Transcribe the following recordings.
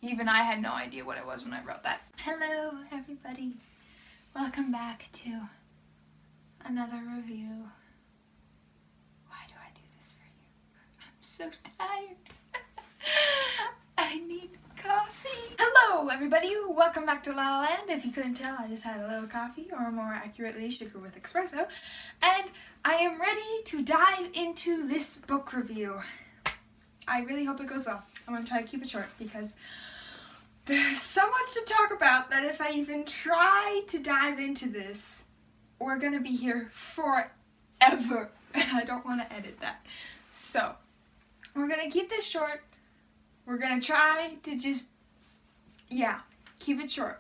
Even I had no idea what it was when I wrote that. Hello, everybody. Welcome back to another review. Why do I do this for you? I'm so tired. I need coffee. Hello, everybody. Welcome back to La La Land. If you couldn't tell, I just had a little coffee, or more accurately, sugar with espresso. And I am ready to dive into this book review. I really hope it goes well. I'm going to try to keep it short because there's so much to talk about that if I even try to dive into this, we're going to be here forever. And I don't want to edit that. So, we're going to keep this short. We're going to try to just, keep it short.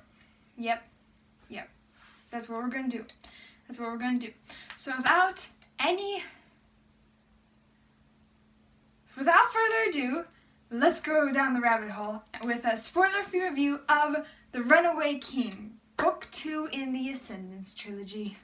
Yep. That's what we're going to do. That's what we're going to do. So without further ado, let's go down the rabbit hole with a spoiler-free review of The Runaway King, Book 2 in the Ascendence Trilogy.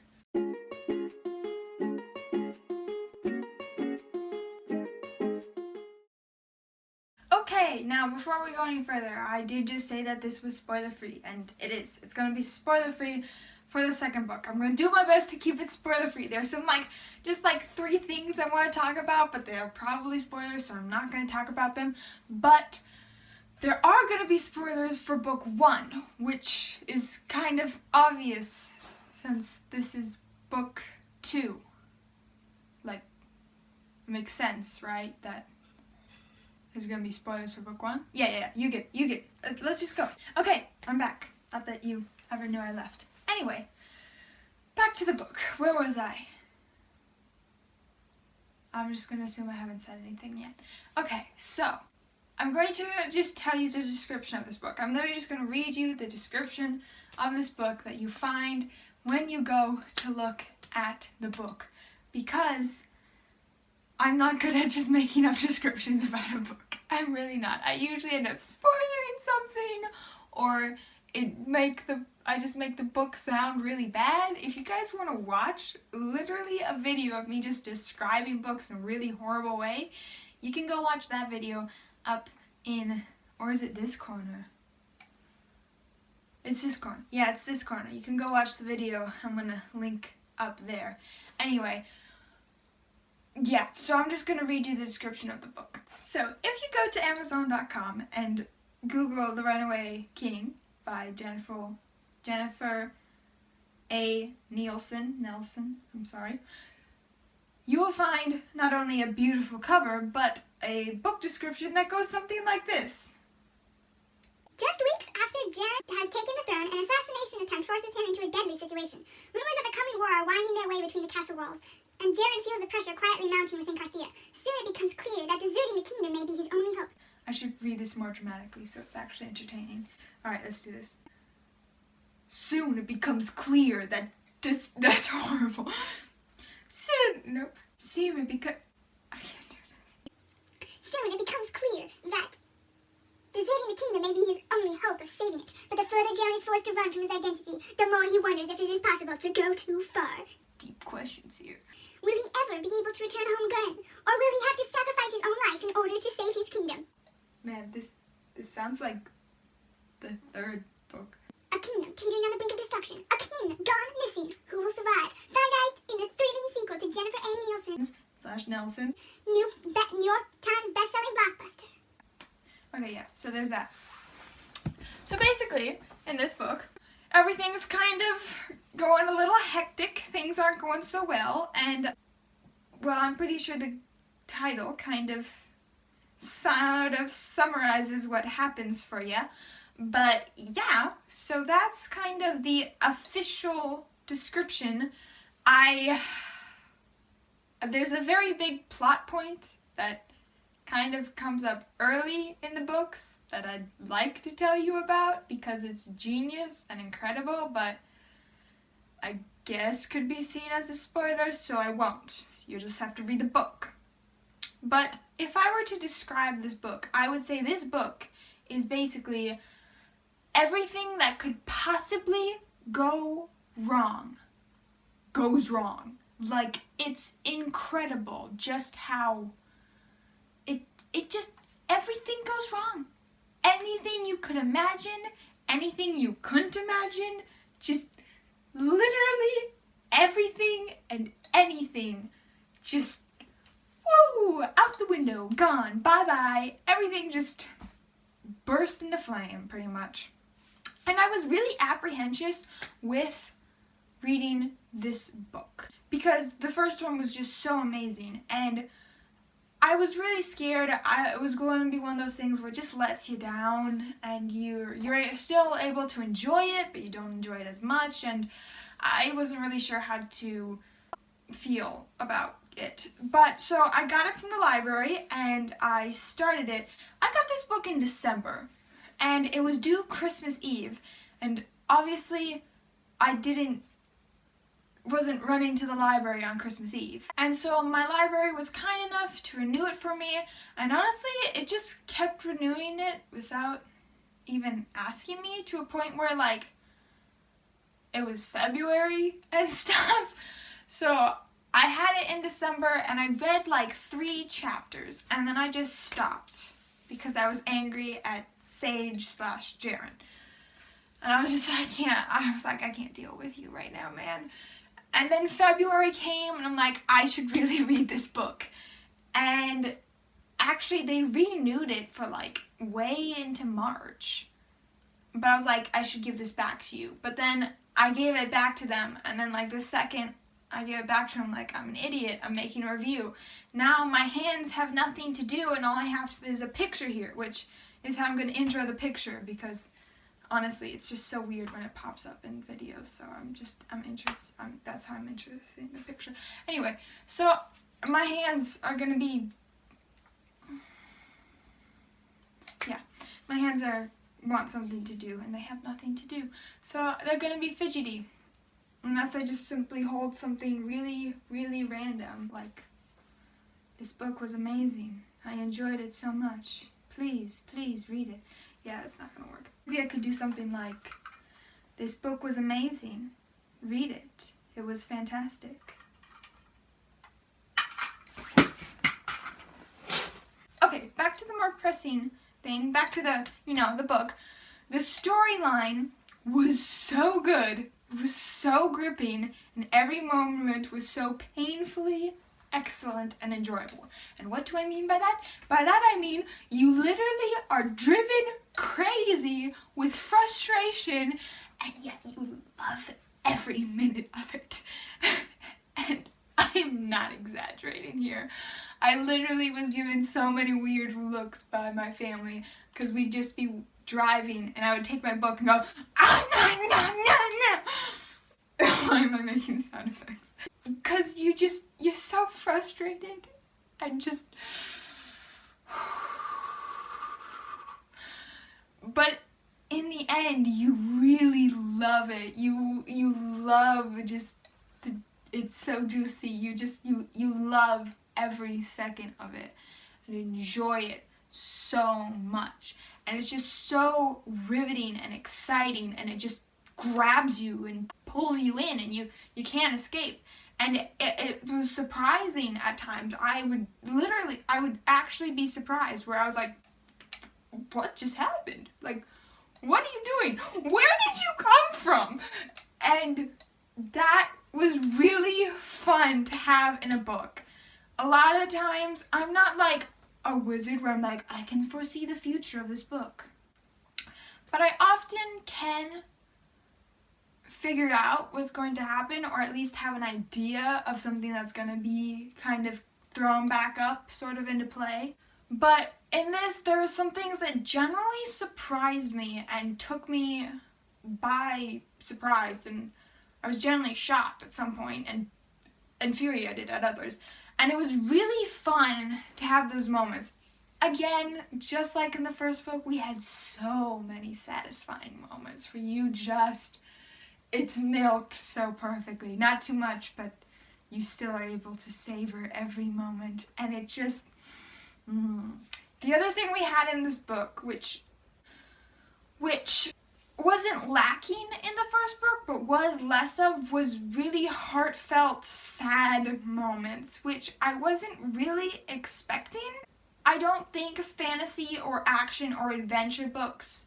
Okay, now before we go any further, I did just say that this was spoiler-free, and it is. It's going to be spoiler-free for the second book. I'm going to do my best to keep it spoiler-free. There's some, just 3 things I want to talk about, but they're probably spoilers, so I'm not going to talk about them. But there are going to be spoilers for book 1, which is kind of obvious since this is book 2. It makes sense, right? That there's going to be spoilers for book 1. Yeah, you get it. Let's just go. Okay, I'm back. Not that you ever knew I left. Anyway, back to the book. Where was I? I'm just going to assume I haven't said anything yet. Okay, so I'm going to just tell you the description of this book. I'm literally just going to read you the description of this book that you find when you go to look at the book. Because I'm not good at just making up descriptions about a book. I'm really not. I usually end up spoiling something, or I just make the book sound really bad. If you guys want to watch literally a video of me just describing books in a really horrible way, you can go watch that video up in, or is it this corner? It's this corner. Yeah, it's this corner. You can go watch the video. I'm gonna link up there. Anyway, yeah, so I'm just gonna read you the description of the book. So, if you go to Amazon.com and Google The Runaway King by Jennifer A. Nelson, you will find not only a beautiful cover, but a book description that goes something like this. Just weeks after Jared has taken the throne, an assassination attempt forces him into a deadly situation. Rumors of a coming war are winding their way between the castle walls, and Jared feels the pressure quietly mounting within Carthia. Soon it becomes clear that deserting the kingdom may be his only hope. I should read this more dramatically so it's actually entertaining. Alright, let's do this. Soon it becomes clear that that's horrible. Soon it becomes... I can't do this. Soon it becomes clear that deserting the kingdom may be his only hope of saving it. But the further Jared is forced to run from his identity, the more he wonders if it is possible to go too far. Deep questions here. Will he ever be able to return home again? Or will he have to sacrifice his own life in order to save his kingdom? Man, this sounds like the third book. A kingdom teetering on the brink of destruction. A king gone missing. Who will survive? Find out in the thrilling sequel to Jennifer A. Nelson's New York Times best-selling blockbuster. Okay, yeah, so there's that. So basically, in this book, everything's kind of going a little hectic. Things aren't going so well, and, well, I'm pretty sure the title kind of sort of summarizes what happens for you. But yeah, so that's kind of the official description. There's a very big plot point that kind of comes up early in the books that I'd like to tell you about because it's genius and incredible, but I guess could be seen as a spoiler, so I won't. You'll just have to read the book. But if I were to describe this book, I would say this book is basically everything that could possibly go wrong goes wrong. It's incredible just how it just everything goes wrong. anything you could imagine, anything you couldn't imagine, just literally everything and anything, just woo, out the window, gone, bye-bye. Everything just burst into flame, pretty much. And I was really apprehensive with reading this book because the first one was just so amazing, and I was really scared it was going to be one of those things where it just lets you down and you're still able to enjoy it, but you don't enjoy it as much, and I wasn't really sure how to feel about it. But so I got it from the library and I started it. I got this book in December and it was due Christmas Eve, and obviously I wasn't running to the library on Christmas Eve. And so my library was kind enough to renew it for me, and honestly, it just kept renewing it without even asking me, to a point where like it was February and stuff. So I had it in December and I read like 3 chapters and then I just stopped because I was angry at Sage/Jaren. And I was just, I can't deal with you right now, man. And then February came and I'm like, I should really read this book. And actually they renewed it for like way into March. But I was like, I should give this back to you. But then I gave it back to them, and then like the second I gave it back to them, like, I'm an idiot, I'm making a review. Now my hands have nothing to do and all I have is a picture here, which is how I'm going to intro the picture, because honestly, it's just so weird when it pops up in videos, so that's how I'm interested in the picture. Anyway, so my hands are gonna be, my hands want something to do, and they have nothing to do, so they're gonna be fidgety, unless I just simply hold something really, really random, like, this book was amazing, I enjoyed it so much, please read it. Yeah, it's not gonna work. Maybe I could do something like, this book was amazing, read it, it was fantastic. Okay, back to the more pressing thing, back to the, the book. The storyline was so good, it was so gripping, and every moment was so painfully excellent and enjoyable. And what do I mean by that? By that I mean you literally are driven crazy with frustration, and yet you love every minute of it. And I am not exaggerating here. I literally was given so many weird looks by my family, because we'd just be driving and I would take my book and go, ah, no. Why am I making sound effects? Because you're so frustrated and just, but in the end you really love it. You love just it's so juicy. You love every second of it and enjoy it so much, and it's just so riveting and exciting, and it just grabs you and pulls you in, and you can't escape. And it was surprising at times. I would actually be surprised, where I was like, what just happened? Like, what are you doing? Where did you come from? And that was really fun to have in a book. A lot of the times, I'm not like a wizard where I'm like, I can foresee the future of this book. But I often can figure out what's going to happen, or at least have an idea of something that's going to be kind of thrown back up sort of into play. But in this, there were some things that generally surprised me and took me by surprise, and I was generally shocked at some point and infuriated at others. And it was really fun to have those moments. Again, just like in the first book, we had so many satisfying moments where it's milked so perfectly. Not too much, but you still are able to savor every moment. And it just, The other thing we had in this book, which wasn't lacking in the first book, but was less of, was really heartfelt, sad moments, which I wasn't really expecting. I don't think fantasy or action or adventure books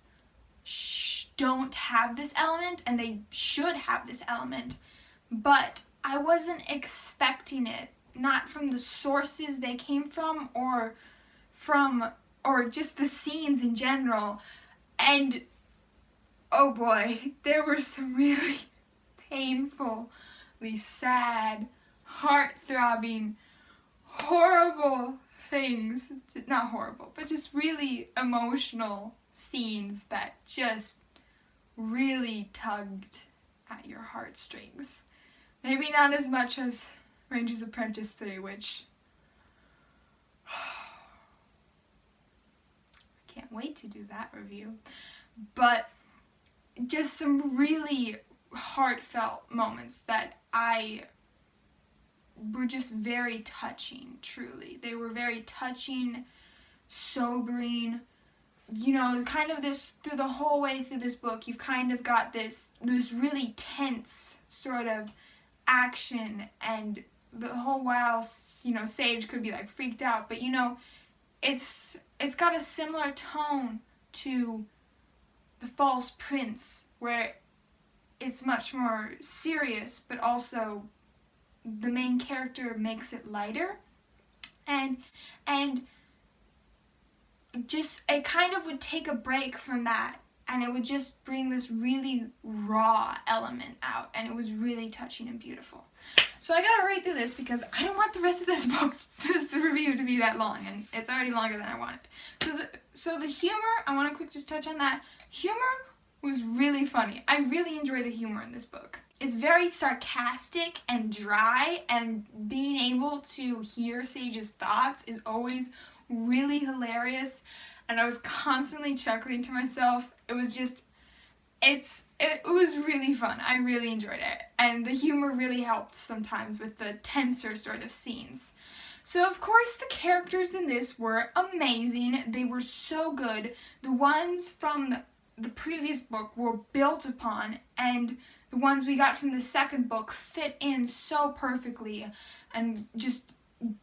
don't have this element, and they should have this element, but I wasn't expecting it, not from the sources they came from or just the scenes in general. And oh boy, there were some really painfully sad, heart-throbbing, horrible things. Not horrible, but just really emotional scenes that just really tugged at your heartstrings. Maybe not as much as Ranger's Apprentice 3, which I can't wait to do that review. But just some really heartfelt moments that were just very touching, truly. They were very touching, sobering. You know, kind of this, through the whole way through this book, you've kind of got this really tense sort of action, and the whole while, you know, Sage could be like freaked out, but you know, it's got a similar tone to The False Prince, where it's much more serious, but also the main character makes it lighter, and just, it kind of would take a break from that, and it would just bring this really raw element out, and it was really touching and beautiful. So I gotta hurry through this because I don't want the rest of this book, this review, to be that long, and it's already longer than I wanted. So the humor, I want to quick just touch on that. Humor was really funny. I really enjoy the humor in this book. It's very sarcastic and dry, and being able to hear Sage's thoughts is always really hilarious, and I was constantly chuckling to myself. It was just, it was really fun. I really enjoyed it, and the humor really helped sometimes with the tenser sort of scenes. So of course the characters in this were amazing. They were so good. The ones from the previous book were built upon, and the ones we got from the second book fit in so perfectly, and just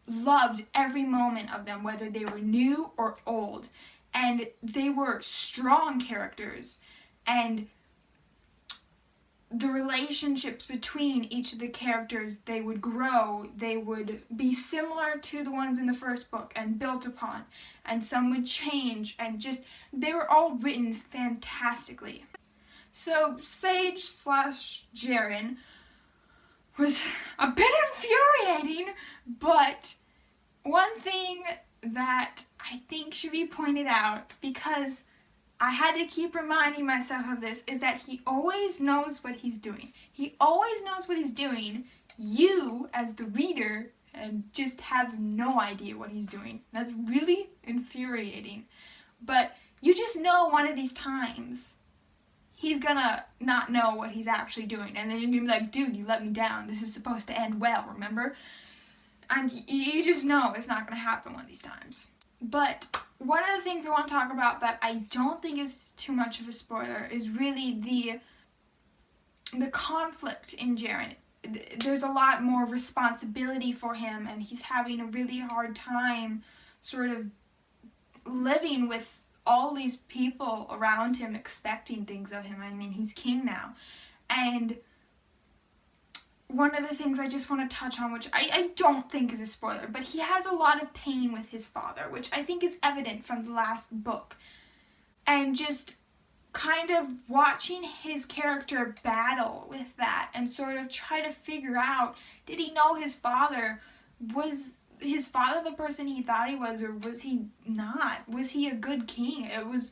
loved every moment of them, whether they were new or old. And they were strong characters, and the relationships between each of the characters, they would grow, they would be similar to the ones in the first book and built upon, and some would change, and just, they were all written fantastically. So Sage / Jaren was a bit infuriating, but one thing that I think should be pointed out, because I had to keep reminding myself of this, is that he always knows what he's doing. He always knows what he's doing. You, as the reader, and just have no idea what he's doing. That's really infuriating. But you just know one of these times he's gonna not know what he's actually doing, and then you're gonna be like, dude, you let me down. This is supposed to end well, remember? And you just know it's not gonna happen one of these times. But one of the things I want to talk about that I don't think is too much of a spoiler is really the conflict in Jaren. There's a lot more responsibility for him, and he's having a really hard time sort of living with all these people around him expecting things of him. I mean, he's king now. And one of the things I just want to touch on, which I don't think is a spoiler, but he has a lot of pain with his father, which I think is evident from the last book. And just kind of watching his character battle with that and sort of try to figure out, did he know his father? Was his father the person he thought he was, or was he not? Was he a good king? It was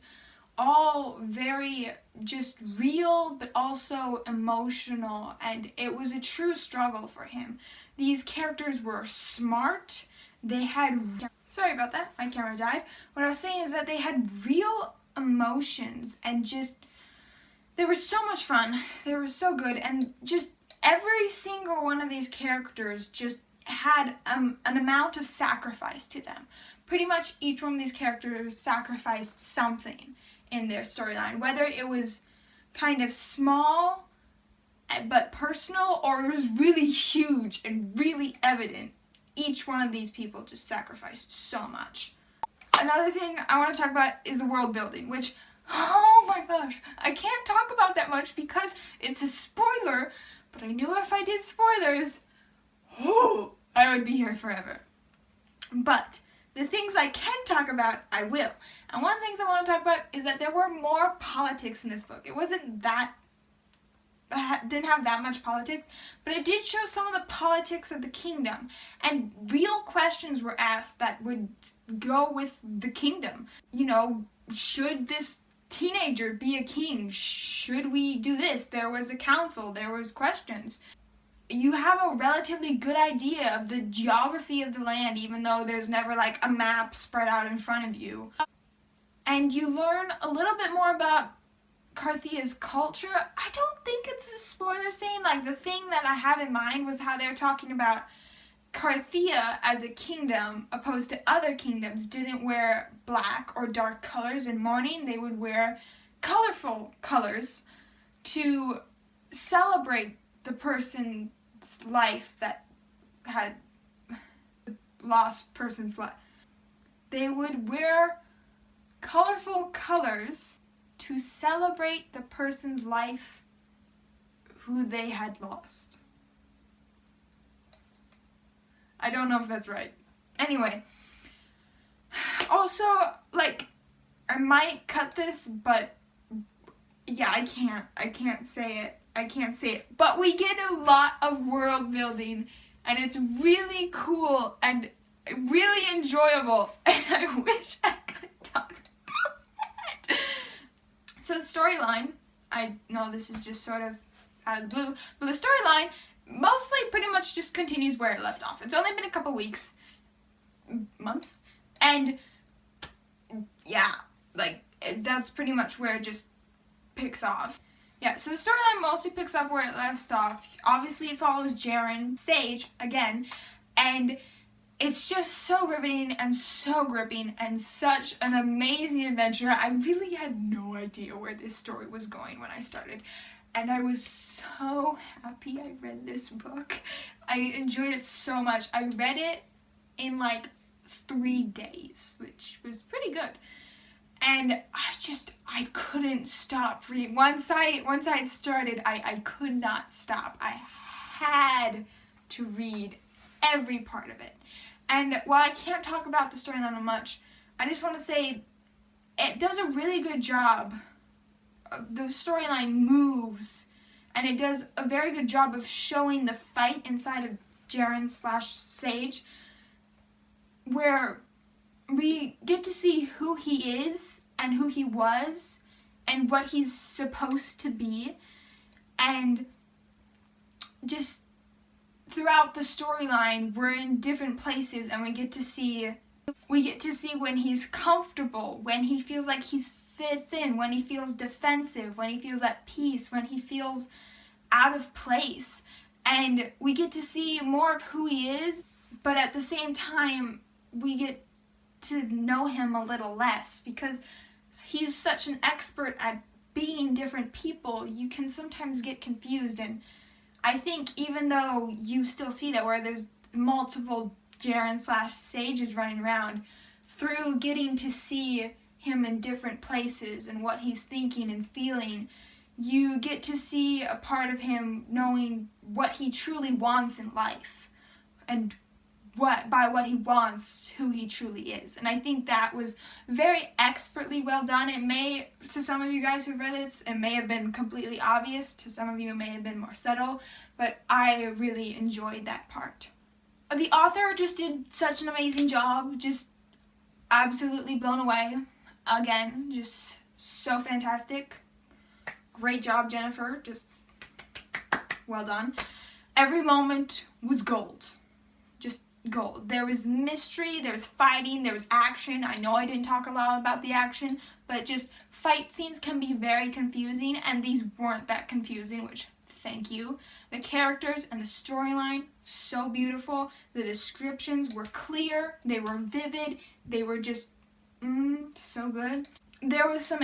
all very just real, but also emotional, and it was a true struggle for him. These characters were smart. They had, sorry about that, my camera died. What I was saying is that they had real emotions, and just, they were so much fun. They were so good, and just every single one of these characters just had an amount of sacrifice to them. Pretty much each one of these characters sacrificed something in their storyline, whether it was kind of small but personal, or it was really huge and really evident. Each one of these people just sacrificed so much. another thing I want to talk about is the world building, which, oh my gosh, I can't talk about that much because it's a spoiler, but I knew if I did spoilers, oh, I would be here forever. But the things I can talk about, I will. And one of the things I want to talk about is that there were more politics in this book. It wasn't that, didn't have that much politics, but it did show some of the politics of the kingdom. And real questions were asked that would go with the kingdom. You know, should this teenager be a king? Should we do this? There was a council, there was questions. You have a relatively good idea of the geography of the land, even though there's never like a map spread out in front of you. And you learn a little bit more about Carthia's culture. I don't think it's a spoiler saying, like, the thing that I have in mind was how they're talking about Carthia as a kingdom, opposed to other kingdoms, didn't wear black or dark colors in mourning. They would wear colorful colors to celebrate the person's life that had the lost person's life. They would wear colorful colors to celebrate the person's life who they had lost. I don't know if that's right. Anyway, also, like, I might cut this, but yeah, I can't say it. But we get a lot of world building, and it's really cool and really enjoyable, and I wish I could talk about it. So the storyline, I know this is just sort of out of the blue, but the storyline mostly pretty much just continues where it left off. It's only been a couple weeks, months, and yeah, like, that's pretty much where it just picks off. Yeah, so the storyline mostly picks up where it left off. Obviously, it follows Jaren, Sage, again, and it's just so riveting and so gripping and such an amazing adventure. I really had no idea where this story was going when I started, and I was so happy I read this book. I enjoyed it so much. I read it in like 3 days, which was pretty good. And I couldn't stop reading. Once I had started, I could not stop. I had to read every part of it. And while I can't talk about the storyline much, I just want to say it does a really good job. The storyline moves, and it does a very good job of showing the fight inside of Jaren/Sage, where we get to see who he is and who he was and what he's supposed to be, and just throughout the storyline we're in different places, and we get to see when he's comfortable, when he feels like he fits in, when he feels defensive, when he feels at peace, when he feels out of place, and we get to see more of who he is, but at the same time we get to know him a little less, because he's such an expert at being different people. You can sometimes get confused, and I think even though you still see that where there's multiple Jaren/Sages running around, through getting to see him in different places and what he's thinking and feeling, you get to see a part of him knowing what he truly wants in life, and by what he wants, who he truly is. And I think that was very expertly well done. It may, to some of you guys who read it may have been completely obvious. To some of you, it may have been more subtle. But I really enjoyed that part. The author just did such an amazing job. Just absolutely blown away. Again, just so fantastic. Great job, Jennifer. Just well done. Every moment was gold. Just gold. There was mystery, there was fighting, there was action. I know I didn't talk a lot about the action, but just fight scenes can be very confusing, and these weren't that confusing, which thank you. The characters and the storyline, so beautiful. The descriptions were clear, they were vivid, they were just so good. There was some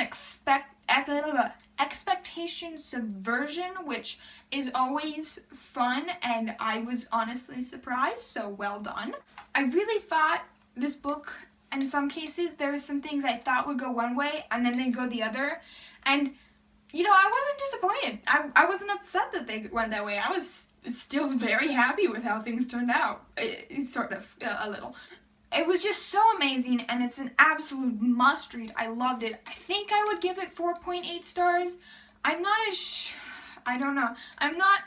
expectation subversion, which is always fun, and I was honestly surprised, so well done. I really thought this book in some cases there were some things I thought would go one way and then they'd go the other. And, you know, I wasn't disappointed. I wasn't upset that they went that way. I was still very happy with how things turned out. Sort of, a little. It was just so amazing, and it's an absolute must-read. I loved it. I think I would give it 4.8 stars. I'm not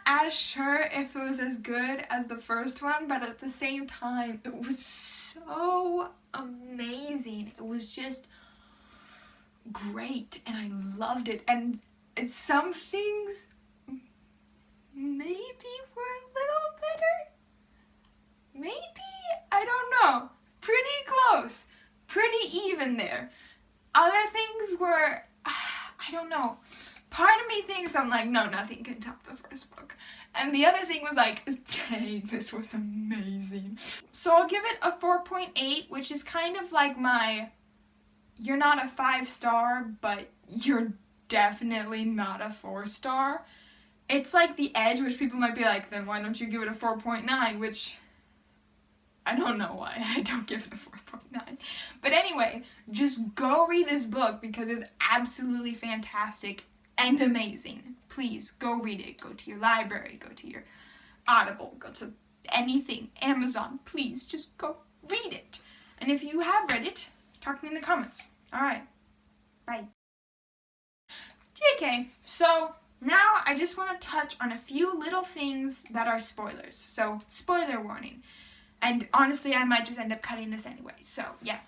as sure if it was as good as the first one, but at the same time, it was so amazing. It was just great, and I loved it. And some things maybe were a little better. Maybe? I don't know. Pretty close. Pretty even there. Other things were, I don't know. Part of me thinks I'm like, no, nothing can top the first book. And the other thing was like, dang, this was amazing. So I'll give it a 4.8, which is kind of like my, you're not a 5-star, but you're definitely not a 4-star. It's like The Edge, which people might be like, then why don't you give it a 4.9, which I don't know why I don't give it a 4.9. But anyway, just go read this book because it's absolutely fantastic and amazing. Please, go read it. Go to your library, go to your Audible, go to anything, Amazon. Please, just go read it. And if you have read it, talk to me in the comments. Alright, bye. JK, so now I just want to touch on a few little things that are spoilers. So, spoiler warning. And honestly, I might just end up cutting this anyway. So, yeah.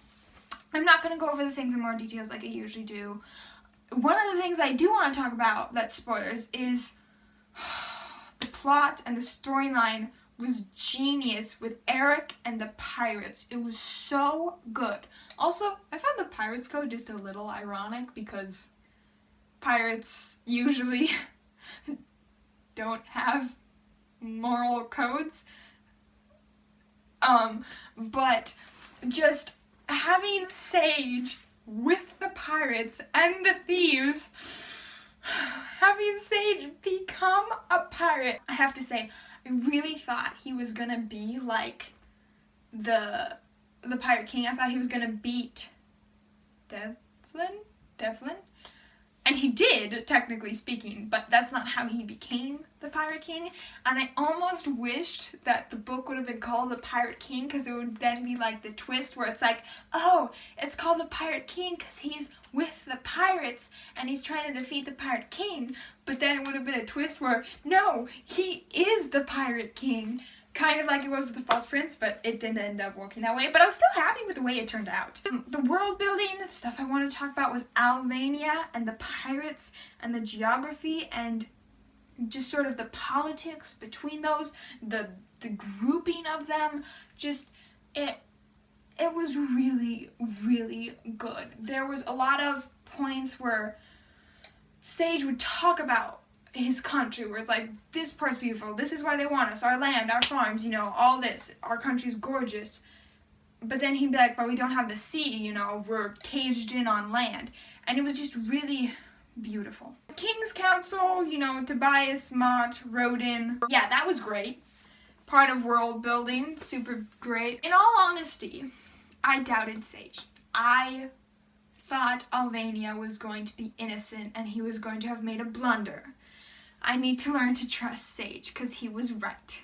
I'm not going to go over the things in more details like I usually do. One of the things I do want to talk about that's spoilers is the plot and the storyline was genius with Eric and the pirates. It was so good. Also, I found the Pirates Code just a little ironic because pirates usually don't have moral codes. But just having Sage with the pirates and the thieves, having Sage become a pirate, I have to say, I really thought he was gonna be like the Pirate King. I thought he was gonna beat Devlin? And he did, technically speaking, but that's not how he became the Pirate King. And I almost wished that the book would have been called The Pirate King, because it would then be like the twist where it's like, oh, it's called The Pirate King because he's with the pirates and he's trying to defeat the Pirate King. But then it would have been a twist where, no, he is the Pirate King. Kind of like it was with the False Prince, but it didn't end up working that way. But I was still happy with the way it turned out. The world building stuff I wanted to talk about was Albania and the pirates and the geography and just sort of the politics between those, the grouping of them. Just, it was really, really good. There was a lot of points where Sage would talk about his country, where it's like, this part's beautiful, this is why they want us, our land, our farms, you know, all this, our country's gorgeous. But then he'd be like, but we don't have the sea, you know, we're caged in on land. And it was just really beautiful. King's Council, you know, Tobias, Mott, Rodin, yeah, that was great. Part of world building, super great. In all honesty, I doubted Sage. I thought Albania was going to be innocent and he was going to have made a blunder. I need to learn to trust Sage because he was right.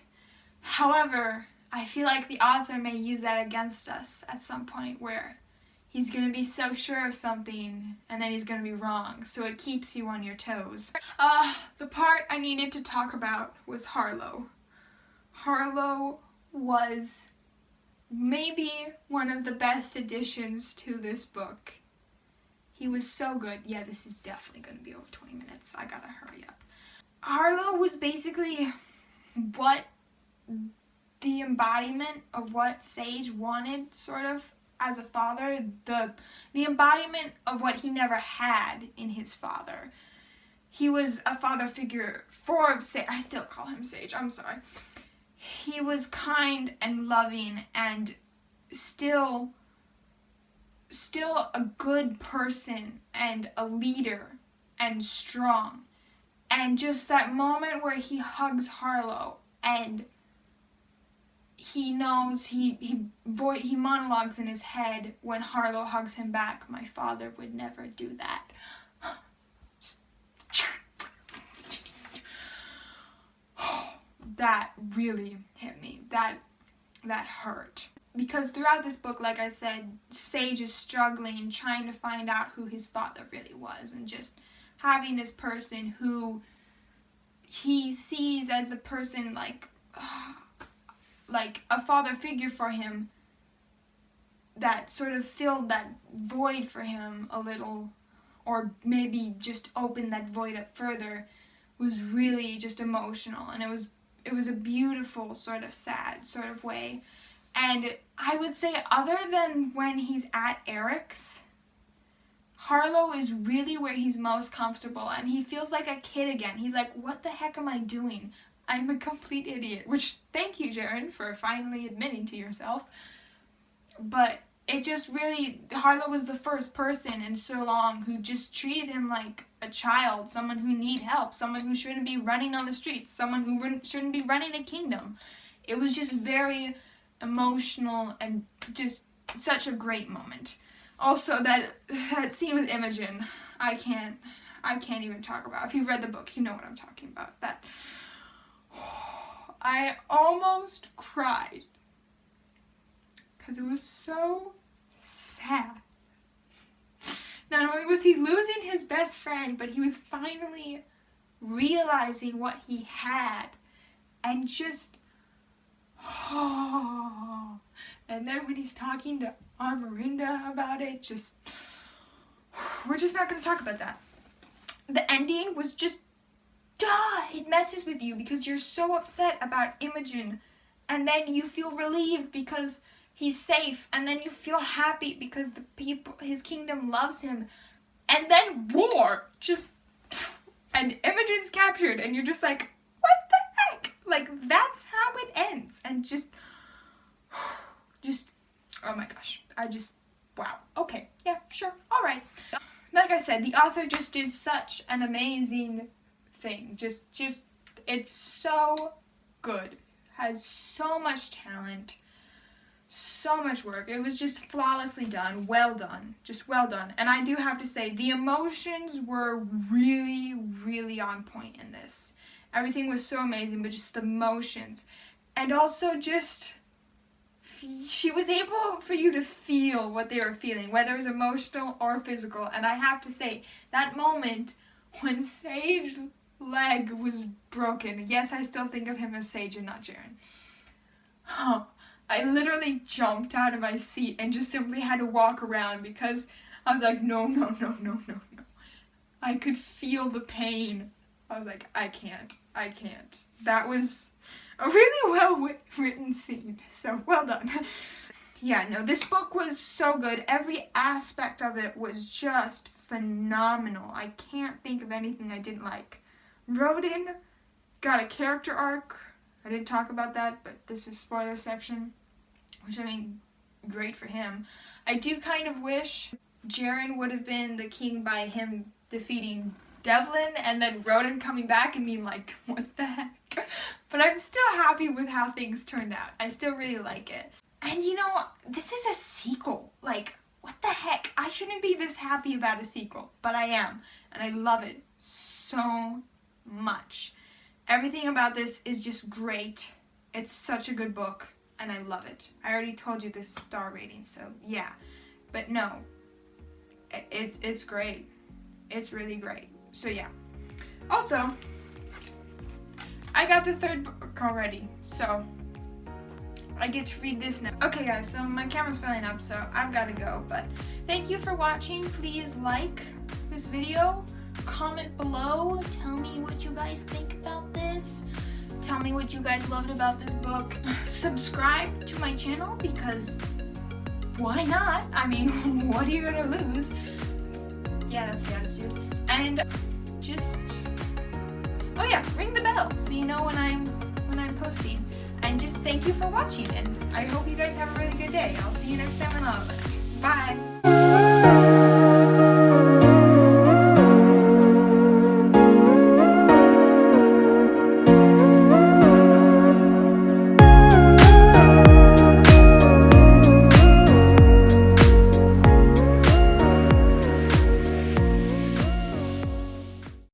However, I feel like the author may use that against us at some point where he's going to be so sure of something and then he's going to be wrong, so it keeps you on your toes. The part I needed to talk about was Harlow. Harlow was maybe one of the best additions to this book. He was so good. Yeah, this is definitely going to be over 20 minutes. I gotta hurry up. Harlow was basically what the embodiment of what Sage wanted, sort of, as a father. The embodiment of what he never had in his father. He was a father figure for Sage. I still call him Sage, I'm sorry. He was kind and loving and still a good person and a leader and strong. And just that moment where he hugs Harlow and he knows, he monologues in his head when Harlow hugs him back, "My father would never do that." That really hit me. That hurt. Because throughout this book, like I said, Sage is struggling, trying to find out who his father really was, and just having this person who he sees as the person like a father figure for him that sort of filled that void for him a little, or maybe just opened that void up further, was really just emotional. And it was a beautiful sort of sad sort of way. And I would say, other than when he's at Eric's, Harlow is really where he's most comfortable, and he feels like a kid again. He's like, what the heck am I doing? I'm a complete idiot. Which, thank you, Jaren, for finally admitting to yourself. But it just really, Harlow was the first person in so long who just treated him like a child, someone who needed help, someone who shouldn't be running on the streets, someone who shouldn't be running a kingdom. It was just very emotional and just such a great moment. Also, that scene with Imogen, I can't even talk about. If you've read the book, you know what I'm talking about. That I almost cried because it was so sad. Not only was he losing his best friend, but he was finally realizing what he had, and just and then when he's talking to Armorinda about it, we're just not going to talk about that. The ending was just, it messes with you because you're so upset about Imogen, and then you feel relieved because he's safe, and then you feel happy because the people, his kingdom loves him, and then war, and Imogen's captured, and you're just like, what the heck? Like, that's how it ends, and just, oh my gosh, wow, okay, yeah, sure, alright. Like I said, the author just did such an amazing thing, it's so good, has so much talent, so much work. It was just flawlessly done, well done, just well done. And I do have to say, the emotions were really, really on point in this. Everything was so amazing, but just the emotions. And also just, she was able for you to feel what they were feeling, whether it was emotional or physical. And I have to say, that moment when Sage's leg was broken, yes, I still think of him as Sage and not Jaren. I literally jumped out of my seat and just simply had to walk around because I was like, no. I could feel the pain. I was like, I can't. That was a really well written scene, so well done. Yeah, no, this book was so good. Every aspect of it was just phenomenal. I can't think of anything I didn't like. Rodin got a character arc. I didn't talk about that, but this is spoiler section, which, I mean, great for him. I do kind of wish Jaren would have been the king by him defeating Devlin and then Rodin coming back and being like, what the heck? But I'm still happy with how things turned out. I still really like it. And you know, this is a sequel. Like, what the heck? I shouldn't be this happy about a sequel, but I am. And I love it so much. Everything about this is just great. It's such a good book, and I love it. I already told you the star rating, so yeah. But no, it's great. It's really great. So yeah. Also, I got the third book already, so I get to read this now. Okay guys, so my camera's filling up, so I've got to go. But thank you for watching. Please like this video. Comment below, tell me what you guys think about this. Tell me what you guys loved about this book. Subscribe to my channel because why not? I mean, what are you gonna lose? Yeah, that's the attitude. And just, oh yeah, ring the bell so you know when I'm posting. And just thank you for watching, and I hope you guys have a really good day. I'll see you next time in Lava. Bye.